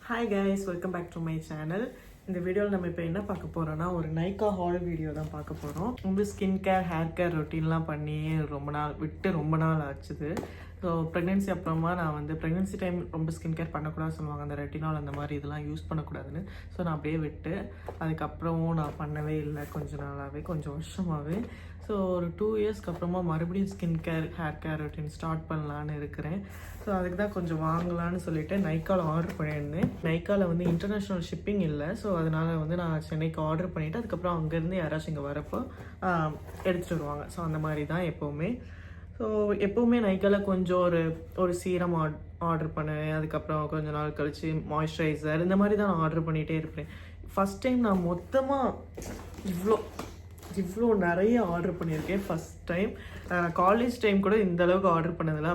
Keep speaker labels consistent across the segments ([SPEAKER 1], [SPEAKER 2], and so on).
[SPEAKER 1] Hi guys, welcome back to my channel. இந்த வீடியோவில் நம்ம இப்போ என்ன பார்க்க போகிறோன்னா ஒரு நைக்கா ஹால் வீடியோ தான் பார்க்க போகிறோம். ரொம்ப ஸ்கின் கேர், ஹேர் கேர் ரொட்டீன்லாம் பண்ணி ரொம்ப நாள் ஆச்சுது. ஸோ ப்ரெக்னென்சி அப்புறமா நான் வந்து ப்ரெக்னென்சி டைம் ரொம்ப ஸ்கின் கேர் பண்ணக்கூடாதுன்னு சொல்லுவாங்க, அந்த ரெட்டினால் அந்த மாதிரி இதெல்லாம் யூஸ் பண்ணக்கூடாதுன்னு. ஸோ நான் அப்படியே விட்டு அதுக்கப்புறமும் நான் பண்ணவே இல்லை, கொஞ்சம் வருஷமாகவே. ஸோ ஒரு 2 இயர்ஸ்க்கு அப்புறமா மறுபடியும் skin care, hair care routine start பண்ணலான்னு இருக்கிறேன். ஸோ அதுக்கு தான் கொஞ்சம் வாங்கலான்னு சொல்லிட்டு நைக்காவில் ஆர்டர் பண்ணியிருந்தேன். நைக்காவில் வந்து இன்டர்நேஷ்னல் ஷிப்பிங் இல்லை. ஸோ அதனால் வந்து நான் சென்னைக்கு ஆர்டர் பண்ணிவிட்டு அதுக்கப்புறம் அங்கேருந்து யாராச்சும் இங்கே வரப்போ எடுத்துகிட்டு வருவாங்க. ஸோ அந்த மாதிரி தான் எப்போவுமே. ஸோ எப்போவுமே நைக்காவில் கொஞ்சம் ஒரு சீரம் ஆர்டர் பண்ணுவேன். அதுக்கப்புறம் கொஞ்சம் நாள் கழித்து மாய்ஸ்சரைசர் இந்த மாதிரி தான் நான் ஆர்டர் பண்ணிகிட்டே இருப்பேன். ஃபஸ்ட் டைம் நான் மொத்தமாக இவ்வளோ நிறைய ஆர்டர் பண்ணியிருக்கேன். ஃபஸ்ட் டைம் காலேஜ் டைம் கூட இந்த அளவுக்கு ஆர்டர் பண்ணதில்லை.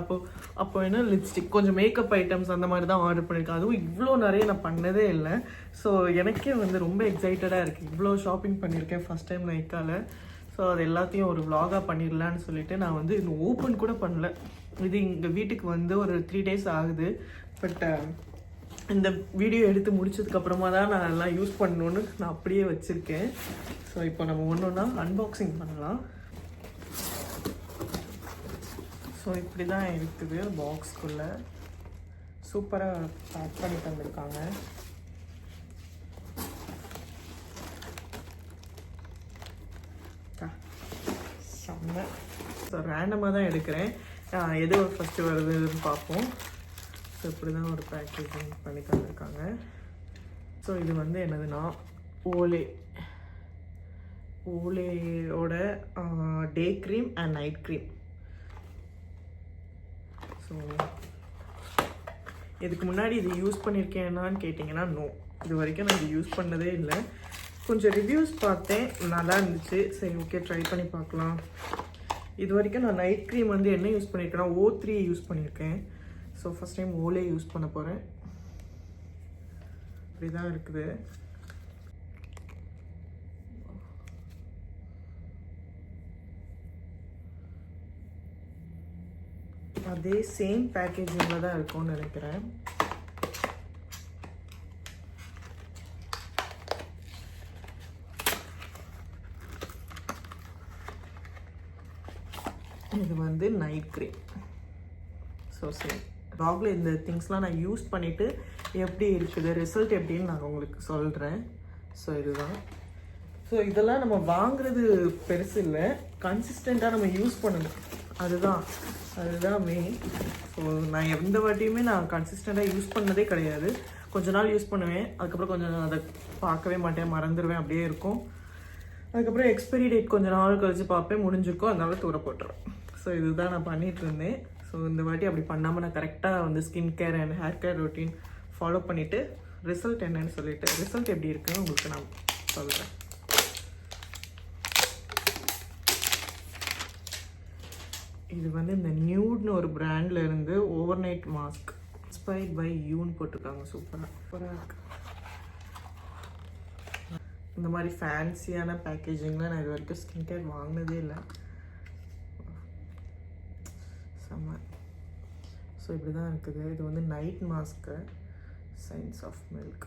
[SPEAKER 1] அப்போ என்ன லிப்ஸ்டிக், கொஞ்சம் மேக்கப் ஐட்டம்ஸ் அந்த மாதிரி தான் ஆர்டர் பண்ணியிருக்கேன். அதுவும் இவ்வளோ நிறைய நான் பண்ணதே இல்லை. ஸோ எனக்கே வந்து ரொம்ப எக்ஸைட்டடாக இருக்குது. இவ்வளோ ஷாப்பிங் பண்ணியிருக்கேன் ஃபஸ்ட் டைம் நைக்காவில். ஸோ அது எல்லாத்தையும் ஒரு vlog-ஆ பண்ணிடலான்னு சொல்லிட்டு நான் வந்து இன்னும் ஓப்பன் கூட பண்ணல. இது எங்கள் வீட்டுக்கு வந்து ஒரு 3 days ஆகுது. பட் இந்த வீடியோ எடுத்து முடிச்சதுக்கப்புறமா தான் நான் எல்லாம் யூஸ் பண்ணணுன்னு நான் அப்படியே வச்சுருக்கேன். ஸோ இப்போ நம்ம ஒன்றா அன்பாக்சிங் பண்ணலாம். ஸோ இப்படி தான் இருக்குது பாக்ஸ்குள்ளே. சூப்பராக பேக் பண்ணி தந்திருக்காங்க. செம்ம. ஸோ ரேண்டமாக தான் எடுக்கிறேன், எது ஃபஸ்ட்டு வருதுன்னு பார்ப்போம். ஸோ இப்படி தான் ஒரு பேக்கேஜிங் பண்ணி தந்திருக்காங்க. ஸோ இது வந்து என்னதுன்னா ஓலேயோட day cream and night cream. So இதுக்கு முன்னாடி இது யூஸ் பண்ணியிருக்கேன்னான்னு கேட்டிங்கன்னா நோ, இது வரைக்கும் நான் இது யூஸ் பண்ணதே இல்லை. கொஞ்சம் ரிவ்யூஸ் பார்த்தேன், நல்லா இருந்துச்சு. சரி, ஓகே, ட்ரை பண்ணி பார்க்கலாம். இது வரைக்கும் நான் நைட் க்ரீம் வந்து என்ன யூஸ் பண்ணியிருக்கேன்னா O3 யூஸ் பண்ணியிருக்கேன். So first time Olay use பண்ண போகிறேன். இப்படி தான் இருக்குது. அதே சேம் பேக்கேஜிங்கில் தான் இருக்கும்னு நினைக்கிறேன். இது வந்து நைட் க்ரீம். ஸோ சேம் டாகில் இந்த திங்ஸ்லாம் நான் யூஸ் பண்ணிவிட்டு எப்படி இருக்குது, ரிசல்ட் எப்படின்னு நான் உங்களுக்கு சொல்கிறேன். ஸோ இதுதான். ஸோ இதெல்லாம் நம்ம வாங்குறது பெருசு இல்லை, கன்சிஸ்டண்ட்டாக நம்ம யூஸ் பண்ணணும், அதுதான் மெயின். ஸோ நான் எந்த வாட்டியுமே நான் கன்சிஸ்டண்ட்டாக யூஸ் பண்ணதே கிடையாது. கொஞ்ச நாள் யூஸ் பண்ணுவேன், அதுக்கப்புறம் கொஞ்சம் அதை பார்க்கவே மாட்டேன், மறந்துடுவேன், அப்படியே இருக்கும். அதுக்கப்புறம் எக்ஸ்பைரி டேட் கொஞ்சம் நாள் கழித்து பார்ப்பேன், முடிஞ்சிருக்கும், அதனால தூர போட்டுருவேன். ஸோ இதுதான் நான் பண்ணிகிட்டு இருந்தேன். ஸோ இந்த வாட்டி அப்படி பண்ணாமல் நான் கரெக்டாக வந்து skin care and hair care routine follow பண்ணிவிட்டு ரிசல்ட் என்னன்னு சொல்லிவிட்டு ரிசல்ட் எப்படி இருக்குன்னு உங்களுக்கு நான் சொல்கிறேன். இது வந்து இந்த நியூட்னு ஒரு பிராண்டில் இருந்து over night mask inspired by யூன்னு போட்டிருக்காங்க. சூப்பராக இருக்கு. இந்த மாதிரி ஃபேன்சியான பேக்கேஜிங்கில் நான் இது வரைக்கும் ஸ்கின் கேர் வாங்கினதே இல்லை. செம்ம. ஸோ இப்படி தான் இருக்குது. இது வந்து night mask, science of milk.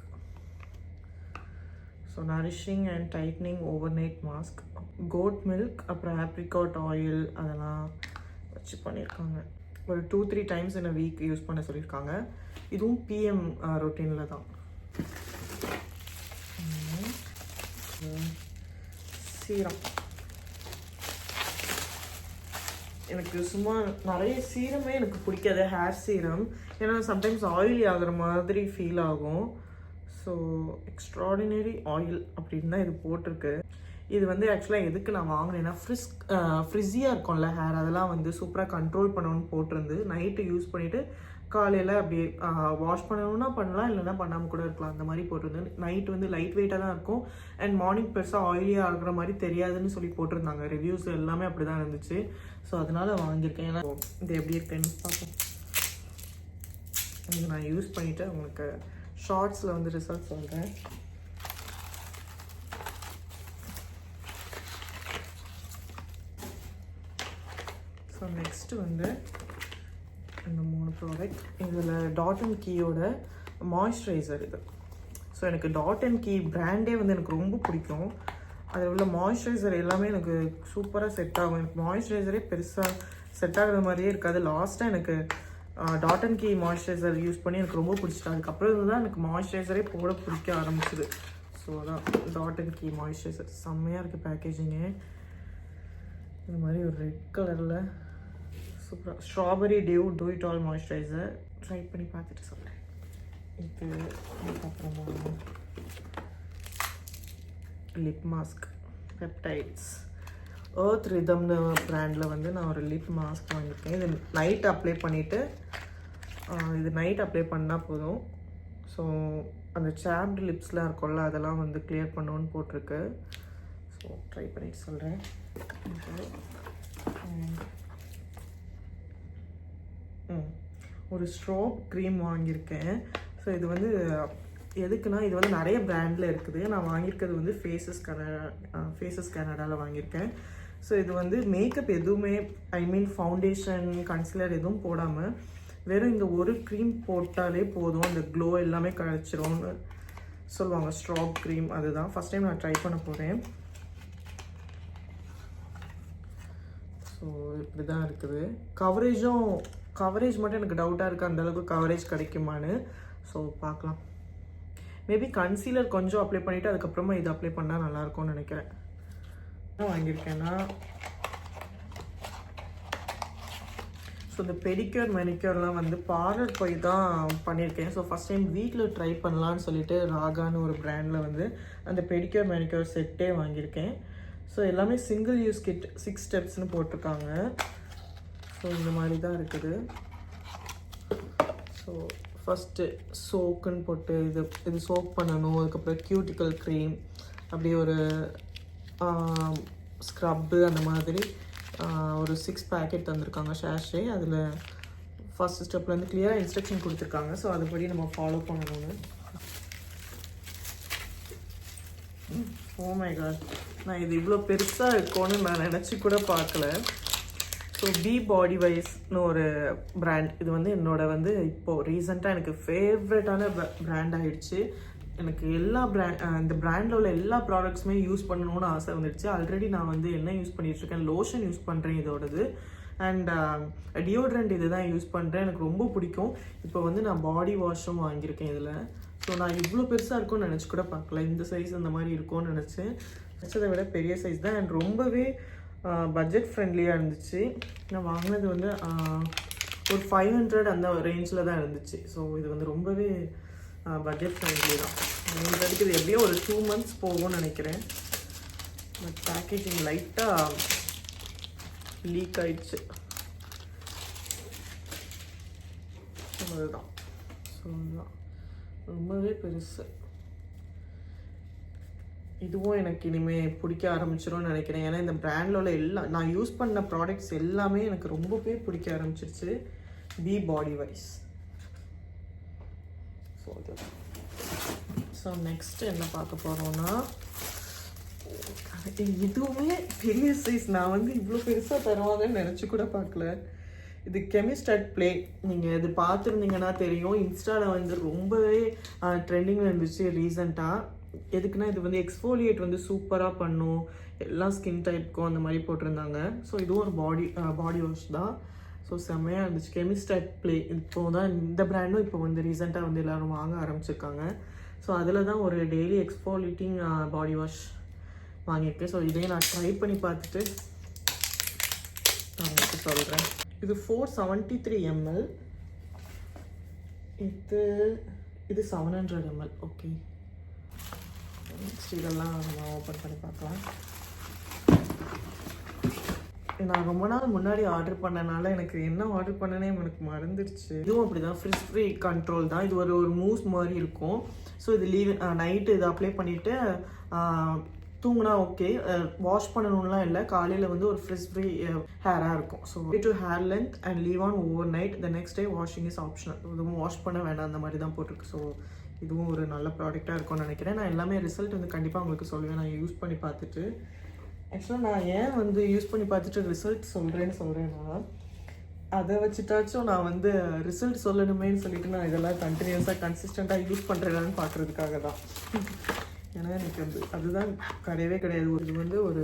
[SPEAKER 1] So nourishing and tightening over night mask, goat milk, அப்புறம் ஆப்ரிகாட் ஆயில் அதெல்லாம் வச்சு பண்ணியிருக்காங்க. ஒரு 2-3 times in a week use பண்ண சொல்லியிருக்காங்க. இதுவும் பிஎம் ரொட்டீனில் தான். சீரம். எனக்கு சும்மா நிறைய சீரமே எனக்கு பிடிக்காது, ஹேர் சீரம். ஏன்னா சம்டைம்ஸ் ஆயிலி ஆகிற மாதிரி ஃபீல் ஆகும். ஸோ எக்ஸ்ட்ராடினரி ஆயில் அப்படின்னு தான் இது போட்டிருக்கு. இது வந்து ஆக்சுவலாக எதுக்கு நான் வாங்கினேன்னா ஃப்ரிஸியாக இருக்கும்ல ஹேர், அதெல்லாம் வந்து சூப்பராக கண்ட்ரோல் பண்ணணும்னு போட்டிருந்து நைட்டு யூஸ் பண்ணிவிட்டு காலையில் அப்படியே வாஷ் பண்ணணும்னா பண்ணலாம், இல்லைன்னா பண்ணாமல் கூட இருக்கலாம், அந்த மாதிரி போட்டிருந்து. நைட் வந்து லைட் வெயிட்டாக தான் இருக்கும் அண்ட் மார்னிங் பெருசாக ஆயிலியாக ஆகிற மாதிரி தெரியாதுன்னு சொல்லி போட்டிருந்தாங்க. ரிவ்யூஸ் எல்லாமே அப்படி தான் இருந்துச்சு. ஸோ அதனால் வாங்கியிருக்கேன். ஏன்னா இது எப்படி இருக்குன்னு பார்ப்போம். இது நான் யூஸ் பண்ணிவிட்டு உங்களுக்கு ஷார்ட்ஸில் வந்து ரிசல்ட் சொல்கிறேன். ஸோ நெக்ஸ்ட்டு வந்து இந்த 3 ப்ராடக்ட். இதில் டாட் அண்ட் கீயோட மாய்ஸ்சரைசர் இது. ஸோ எனக்கு டாட் அண்ட் கீ பிராண்டே வந்து எனக்கு ரொம்ப பிடிக்கும். அதில் உள்ள மாய்ஸ்சரைசர் எல்லாமே எனக்கு சூப்பராக செட் ஆகும். எனக்கு மாய்ஸ்சரைசரே பெருசாக செட் ஆகுற மாதிரியே இருக்காது. லாஸ்ட்டாக எனக்கு Dot and Key moisturiser use பண்ணி எனக்கு ரொம்ப பிடிச்சிட்டு அதுக்கப்புறம் தான் எனக்கு மாய்ஸ்சரைசரே போட பிடிக்க ஆரம்பிச்சிது. ஸோ அதான் டாட் அண்ட் கீ மாய்ஸ்சரைசர் செம்மையாக இருக்குது பேக்கேஜிங்கு. இந்த மாதிரி ஒரு ரெட் கலரில் சூப்பராக strawberry dew do it all moisturiser try பண்ணி பார்த்துட்டு சொல்கிறேன். இது அதுக்கப்புறமா லிப் மாஸ்க் பெப்டைட்ஸ் எர்த் ரிதம்னு பிராண்டில் வந்து நான் ஒரு லிப் மாஸ்க் வாங்கியிருக்கேன். இது நைட் அப்ளை பண்ணிவிட்டு இது நைட் அப்ளை பண்ணால் போதும். ஸோ அந்த சாப்டு லிப்ஸ்லாம் இருக்கும்ல அதெல்லாம் வந்து கிளியர் பண்ணணுன்னு போட்டிருக்கு. ஸோ ட்ரை பண்ணிட்டு சொல்கிறேன். ஒரு ஸ்ட்ரோப் க்ரீம் வாங்கியிருக்கேன். ஸோ இது வந்து எதுக்குன்னா இது வந்து நிறைய பிராண்டில் இருக்குது. நான் வாங்கியிருக்கிறது வந்து ஃபேஸஸ் கனடாவில் வாங்கியிருக்கேன். ஸோ இது வந்து மேக்கப் எதுவுமே ஃபவுண்டேஷன் கன்சிலர் எதுவும் போடாமல் வெறும் இந்த ஒரு க்ரீம் போட்டாலே போதும், அந்த க்ளோ எல்லாமே கிடச்சிரும்னு சொல்லுவாங்க. ஸ்ட்ராப் க்ரீம் அதுதான் ஃபஸ்ட் டைம் நான் ட்ரை பண்ண போகிறேன். ஸோ இப்படி தான் இருக்குது. கவரேஜ் மட்டும் எனக்கு டவுட்டாக இருக்குது, அந்தளவுக்கு கவரேஜ் கிடைக்குமான்னு. ஸோ பார்க்கலாம். மேபி கன்சீலர் கொஞ்சம் அப்ளை பண்ணிவிட்டு அதுக்கப்புறமா இது அப்ளை பண்ணால் நல்லாயிருக்கும்னு நினைக்கிறேன். என்ன வாங்கியிருக்கேன்னா ஸோ இந்த பெடிக்யூர் மெனிக்யூர்லாம் வந்து பார்லர் போய் தான் பண்ணியிருக்கேன். ஸோ ஃபஸ்ட் டைம் வீட்டில் ட்ரை பண்ணலான்னு சொல்லிட்டு ராகான்னு ஒரு பிராண்டில் வந்து அந்த பெடிக்யூர் மெனிக்யூர் செட்டே வாங்கியிருக்கேன். ஸோ எல்லாமே சிங்கிள் யூஸ் கிட் 6 ஸ்டெப்ஸ்னு போட்டிருக்காங்க. ஸோ இந்த மாதிரி தான் இருக்குது. ஸோ ஃபஸ்ட்டு சோக்குன்னு போட்டு இது சோக் பண்ணணும். அதுக்கப்புறம் கியூட்டிக்கல் க்ரீம், அப்படியே ஒரு ஸ்க்ரப்பு, அந்த மாதிரி ஒரு 6 பேக்கெட் தந்திருக்காங்க ஷேஷே. அதில் ஃபஸ்ட் ஸ்டெப்பில் வந்து கிளியராக இன்ஸ்ட்ரக்ஷன் கொடுத்துருக்காங்க. ஸோ அதுபடி நம்ம ஃபாலோ பண்ணணும்னு. ஓ மை காட், நான் இது இவ்வளோ பெருசாக இருக்கும்னு நான் நினச்சி கூட பார்க்கல. ஸோ பி பாடி வைஸ்னு ஒரு பிராண்ட். இது வந்து என்னோட வந்து இப்போது ரீசெண்டாக எனக்கு ஃபேவரட்டான பிராண்ட் ஆகிடுச்சு. எனக்கு எல்லா இந்த பிராண்டில் உள்ள எல்லா ப்ராடக்ட்ஸுமே யூஸ் பண்ணணும்னு ஆசை வந்துடுச்சு. ஆல்ரெடி நான் வந்து என்ன யூஸ் பண்ணிகிட்ருக்கேன், லோஷன் யூஸ் பண்ணுறேன் இதோடது, அண்ட் டியோட்ரண்ட் இது தான் யூஸ் பண்ணுறேன். எனக்கு ரொம்ப பிடிக்கும். இப்போ வந்து நான் பாடி வாஷும் வாங்கியிருக்கேன் இதில். ஸோ நான் இவ்வளோ பெருசாக இருக்கும்னு நினச்சி கூட பார்க்கல. இந்த சைஸ் இந்த மாதிரி இருக்கும்னு நினச்சேன். நினச்சதை விட பெரிய சைஸ் தான், அண்ட் ரொம்பவே பட்ஜெட் ஃப்ரெண்ட்லியாக இருந்துச்சு. நான் வாங்கினது வந்து ஒரு 500 அந்த ரேஞ்சில் தான் இருந்துச்சு. ஸோ இது வந்து ரொம்பவே பட்ஜெட் ஃப்ரெண்ட்லி தான். எங்களுக்கு இது எப்படியோ ஒரு 2 months போகும்னு நினைக்கிறேன். பட் பேக்கேஜிங் லைட்டாக லீக் ஆயிடுச்சு. அதுதான். ஸோ அதுதான் ரொம்பவே பெருசு. இதுவும் எனக்கு இனிமேல் பிடிக்க ஆரம்பிச்சிடும்னு நினைக்கிறேன். ஏன்னா இந்த பிராண்டில் உள்ள நான் யூஸ் பண்ண ப்ராடக்ட்ஸ் எல்லாமே எனக்கு ரொம்பவே பிடிக்க ஆரம்பிச்சிருச்சு. Be bodywise. So next என்ன பார்க்க போகிறோன்னா, இதுவுமே பெரிய சைஸ். நான் வந்து இவ்வளோ பெருசாக தருவாங்கன்னு நினச்சி கூட பார்க்கல. இது கெமிஸ்ட் அட் ப்ளே. நீங்கள் இது பார்த்துருந்தீங்கன்னா தெரியும். இன்ஸ்டாவில் வந்து ரொம்பவே ட்ரெண்டிங்கில் இருந்துச்சு ரீசெண்டாக. எதுக்குன்னா இது வந்து எக்ஸ்ஃபோலியேட் வந்து சூப்பராக பண்ணும், எல்லா ஸ்கின் டைப்புக்கும் அந்த மாதிரி போட்டிருந்தாங்க. ஸோ இதுவும் ஒரு பாடி வாஷ் தான். ஸோ செம்மையாக இருந்துச்சு. Chemist at play. இப்போ தான் இந்த பிராண்டும் இப்போ வந்து ரீசெண்டாக வந்து எல்லோரும் வாங்க ஆரம்பிச்சிருக்காங்க. ஸோ அதில் தான் ஒரு டெய்லி எக்ஸ்ஃபோலியேட்டிங் பாடி வாஷ் வாங்கியிருக்கேன். ஸோ இதையே நான் ட்ரை பண்ணி பார்த்துட்டு நான் உங்களுக்கு சொல்கிறேன். இது 473 ml. இது 700 ml. ஓகே, நெக்ஸ்ட் இதெல்லாம் நம்ம ஓப்பன் பண்ணி பார்க்கலாம். நான் ரொம்ப நாள் முன்னாடி ஆர்டர் பண்ணனால எனக்கு என்ன ஆர்டர் பண்ணனே எனக்கு மறந்துடுச்சு. இதுவும் அப்படி தான், ஃப்ரிஸ் ஃப்ரீ கண்ட்ரோல் தான். இது ஒரு மூஸ் மாதிரி இருக்கும். ஸோ இது நைட்டு இதை அப்ளை பண்ணிவிட்டு தூங்கினா ஓகே. வாஷ் பண்ணணும்லாம் இல்லை. காலையில் வந்து ஒரு ஃப்ரிஸ் ஃப்ரீ ஹேராக இருக்கும். So to hair length and leave on over night. The next day washing is optional. இதுவும் வாஷ் பண்ண வேண்டாம் அந்த மாதிரி தான் போட்டிருக்கு. ஸோ இதுவும் ஒரு நல்ல ப்ராடக்டாக இருக்கும்னு நினைக்கிறேன். நான் எல்லாமே ரிசல்ட் வந்து கண்டிப்பாக உங்களுக்கு சொல்லுவேன் நான் யூஸ் பண்ணி பார்த்துட்டு. ஆக்சுவலாக நான் ஏன் வந்து யூஸ் பண்ணி பார்த்துட்டு ரிசல்ட் சொல்கிறேன்னா, அதை வச்சுட்டாச்சும் நான் வந்து ரிசல்ட் சொல்லணுமேன்னு சொல்லிட்டு நான் இதெல்லாம் கண்டினியூஸாக கன்சிஸ்டண்ட்டாக யூஸ் பண்ணுறேன்னு பார்க்குறதுக்காக தான். ஏன்னா எனக்கு வந்து அதுதான் கிடையவே கிடையாது. இது வந்து ஒரு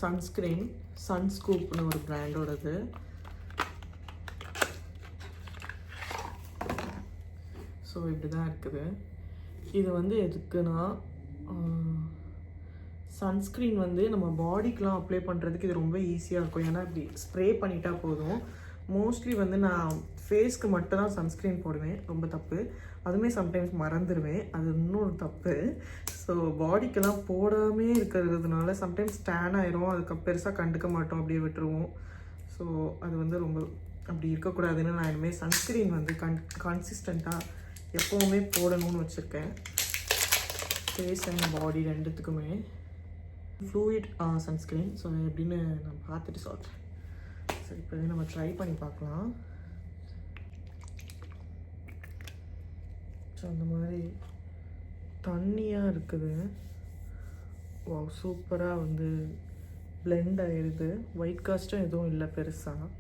[SPEAKER 1] சன்ஸ்க்ரீன், சன்ஸ்கூப்னு ஒரு பிராண்டோடது. ஸோ இப்படி தான் இருக்குது. இது வந்து எதுக்குன்னா சன்ஸ்க்ரீன் வந்து நம்ம பாடிக்கெலாம் அப்ளை பண்ணுறதுக்கு இது ரொம்ப ஈஸியாக இருக்கும். ஏன்னா இப்படி ஸ்ப்ரே பண்ணிட்டா போதும். மோஸ்ட்லி வந்து நான் ஃபேஸ்க்கு மட்டும் தான் சன்ஸ்க்ரீன் போடுவேன், ரொம்ப தப்பு. அதுவுமே சம்டைம்ஸ் மறந்துடுவேன், அது இன்னொரு தப்பு. ஸோ பாடிக்கெல்லாம் போடாமே இருக்கிறதுனால சம்டைம்ஸ் டேன் ஆயிரும், அதுக்கு பெருசாக கண்டுக்க மாட்டோம், அப்படியே விட்டுருவோம். ஸோ அது வந்து ரொம்ப அப்படி இருக்கக்கூடாதுன்னு நான் இனிமேல் சன்ஸ்க்ரீன் வந்து கன்சிஸ்டண்ட்டாக எப்போவுமே போடணும்னு வச்சுருக்கேன். ஃபேஸ் அண்ட் பாடி ரெண்டுத்துக்குமே ஃப்ளூயிட் சன்ஸ்க்ரீன். ஸோ எப்படின்னு நான் பார்த்துட்டு சொல்கிறேன். சரி, இப்போ நம்ம ட்ரை பண்ணி பார்க்கலாம். ஸோ அந்த மாதிரி தண்ணியாக இருக்குது. வா, சூப்பராக வந்து பிளெண்ட் ஆகிடுது. ஒயிட் காஸ்ட்டும் எதுவும் இல்லை பெருசாக.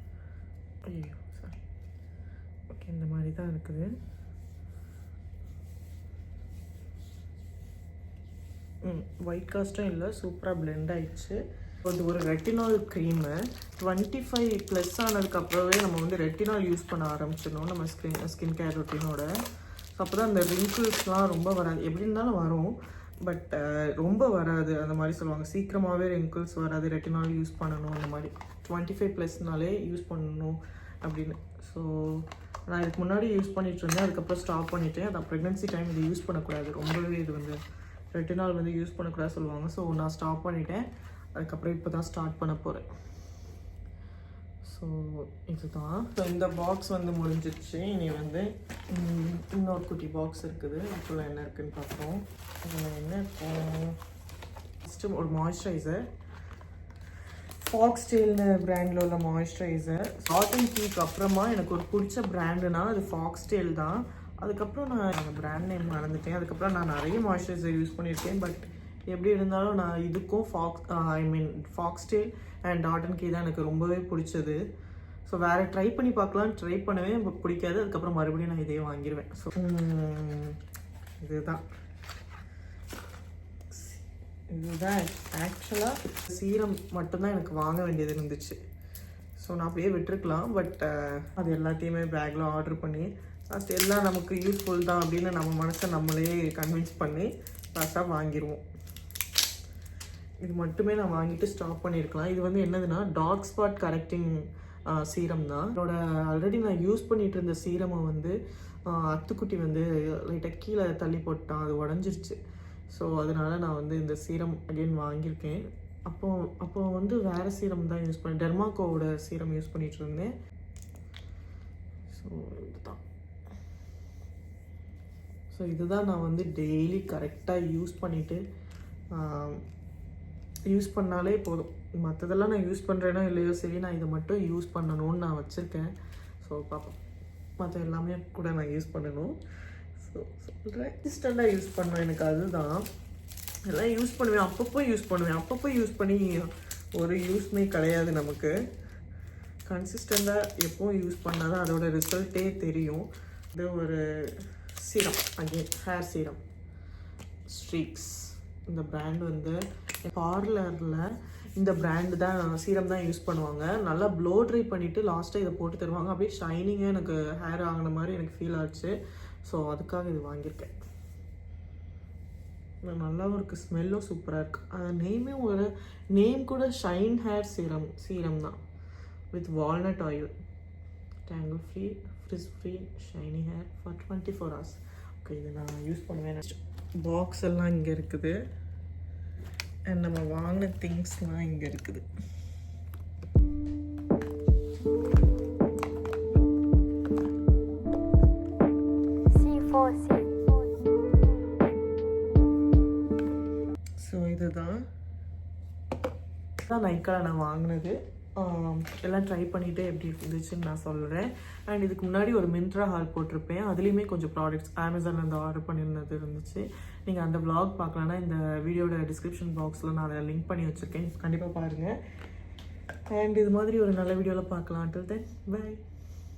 [SPEAKER 1] ஐயோ சார், ஓகே, இந்த மாதிரி தான் இருக்குது. ஒயிட் காஸ்ட்டும் இல்லை, சூப்பராக பிளெண்ட் ஆயிடுச்சு. அது ஒரு ரெட்டினால் க்ரீமு. 25+ ஆனதுக்கப்புறமே நம்ம வந்து ரெட்டினால் யூஸ் பண்ண ஆரம்பிச்சிடணும் நம்ம ஸ்கின் கேர் ரொட்டீனோட. அப்போ தான் அந்த ரிங்கிள்ஸ்லாம் ரொம்ப வராது. எப்படி இருந்தாலும் வரும், பட் ரொம்ப வராது. அந்த மாதிரி சொல்லுவாங்க, சீக்கிரமாகவே ரிங்கிள்ஸ் வராது, ரெட்டினால் யூஸ் பண்ணணும் அந்த மாதிரி. 25+னாலே யூஸ் பண்ணணும் அப்படின்னு. ஸோ நான் இதுக்கு முன்னாடி யூஸ் பண்ணிகிட்டு இருந்தேன், அதுக்கப்புறம் ஸ்டாப் பண்ணிவிட்டேன். அதான் ப்ரெக்னென்சி டைம் இது யூஸ் பண்ணக்கூடாது, ரொம்பவே இது வந்து ரெட்டினால் வந்து யூஸ் பண்ணக்கூடாது சொல்லுவாங்க. ஸோ நான் ஸ்டாப் பண்ணிட்டேன். அதுக்கப்புறம் இப்போ தான் ஸ்டார்ட் பண்ண போகிறேன். ஸோ இதுதான். ஸோ இந்த பாக்ஸ் வந்து முடிஞ்சிடுச்சு. இனி வந்து இன்னொரு குட்டி பாக்ஸ் இருக்குது. அதுக்குள்ள என்ன இருக்குதுன்னு பார்ப்போம். என்ன இருக்கும்? ஃபஸ்ட்டு ஒரு மாய்ஸ்சரைசர், ஃபாக்ஸ்டெயில்னு பிராண்டில் உள்ள மாய்ஸ்சரைசர். காட்டன் கீக்கு அப்புறமா எனக்கு ஒரு பிடிச்ச பிராண்டுனா அது ஃபாக்ஸ்டெயில் தான். அதுக்கப்புறம் நான் அந்த பிராண்ட் நேம் மறந்துட்டேன். அதுக்கப்புறம் நான் நிறைய மாய்ஸ்சரைசர் யூஸ் பண்ணியிருக்கேன். பட் எப்படி இருந்தாலும் நான் இதுக்கும் ஃபாக்ஸ்டெயில் அண்ட் டாட்டன் கீ தான் எனக்கு ரொம்பவே பிடிச்சது. ஸோ வேறு ட்ரை பண்ணி பார்க்கலான்னு ட்ரை பண்ணுவேன், பட் பிடிக்காது. அதுக்கப்புறம் மறுபடியும் நான் இதே வாங்கிடுவேன். ஸோ இதுதான் ஆக்சுவலாக சீரம் மட்டும்தான் எனக்கு வாங்க வேண்டியது இருந்துச்சு. ஸோ நான் அப்படியே விட்டுருக்கலாம். பட் அது எல்லாத்தையுமே பேக்கில் ஆர்டர் பண்ணி ஃபஸ்ட் எல்லாம் நமக்கு யூஸ்ஃபுல் தான் அப்படின்னு நம்ம மனசை நம்மளே கன்வின்ஸ் பண்ணி ஃபஸ்ட்டாக வாங்கிடுவோம். இது மட்டுமே நான் வாங்கிட்டு ஸ்டாப் பண்ணியிருக்கலாம். இது வந்து என்னதுன்னா டார்க் ஸ்பாட் கரெக்டிங் சீரம் தான். என்னோட ஆல்ரெடி நான் யூஸ் பண்ணிகிட்டு இருந்த சீரமை வந்து அத்துக்குட்டி வந்து லைட்டாக கீழே தள்ளி போட்டான், அது உடஞ்சிருச்சு. ஸோ அதனால நான் வந்து இந்த சீரம் அகெயின் வாங்கியிருக்கேன். அப்போ வந்து வேறு சீரம் தான் யூஸ் பண்ணேன், டெர்மாக்கோவோட சீரம் யூஸ் பண்ணிகிட்டு இருந்தேன். ஸோ இதுதான். ஸோ இதுதான் நான் வந்து டெய்லி கரெக்டாக யூஸ் பண்ணாலே போதும். மற்றதெல்லாம் நான் யூஸ் பண்ணுறேனோ இல்லையோ சரி, நான் இதை மட்டும் யூஸ் பண்ணணும்னு நான் வச்சுருக்கேன். ஸோ பார்ப்போம், மற்ற எல்லாமே கூட நான் யூஸ் பண்ணணும். ஸோ ரெசிஸ்டண்ட்டாக யூஸ் பண்ணுவேன். எனக்கு அதுதான் எல்லாம் யூஸ் பண்ணுவேன், அப்பப்போ யூஸ் பண்ணி ஒரு யூஸ்மே கிடையாது நமக்கு. கன்சிஸ்டண்ட்டாக எப்போவும் யூஸ் பண்ணால் தான் அதோட ரிசல்ட்டே தெரியும். இது ஒரு serum, again hair serum, streaks. இந்த பிராண்ட் வந்து பார்லரில் இந்த பிராண்டு தான் சீரம் தான் யூஸ் பண்ணுவாங்க. நல்லா ப்ளோ ட்ரை பண்ணிவிட்டு லாஸ்ட்டாக இதை போட்டு தருவாங்க. அப்படியே ஷைனிங்காக எனக்கு ஹேர் ஆகின மாதிரி எனக்கு ஃபீல் ஆச்சு. ஸோ அதுக்காக இது வாங்கியிருக்கேன். நல்லாவும் இருக்குது, ஸ்மெல்லும் சூப்பராக இருக்குது. அந்த ஒரு நேம் கூட ஷைன் ஹேர் சீரம் தான், with walnut oil, tangle free, frizz free, shiny hair for 24 hours. Okay, இதை நான் யூஸ் பண்ணுவேன். பாக்ஸ் எல்லாம் இங்கே இருக்குது அண்ட் நம்ம வாங்கின திங்ஸ்லாம் இங்கே இருக்குது. ஸோ இதுதான் நைக்காவில் நான் வாங்கினது. எல்லாம் ட்ரை பண்ணிவிட்டு எப்படி இருந்துச்சுன்னு நான் சொல்கிறேன். அண்ட் இதுக்கு முன்னாடி ஒரு மிந்த்ரா ஹால் போட்டிருப்பேன், அதுலேயுமே கொஞ்சம் ப்ராடக்ட்ஸ் அமேசான்லேருந்து ஆர்டர் பண்ணியிருந்தது இருந்துச்சு. நீங்கள் அந்த வ்ளாக் பார்க்கலான்னா இந்த வீடியோட டிஸ்கிரிப்ஷன் பாக்ஸில் நான் அதை லிங்க் பண்ணி வச்சுருக்கேன், கண்டிப்பாக பாருங்கள். அண்ட் இது மாதிரி ஒரு நல்ல வீடியோவில் பார்க்கலாம். Till then, bye.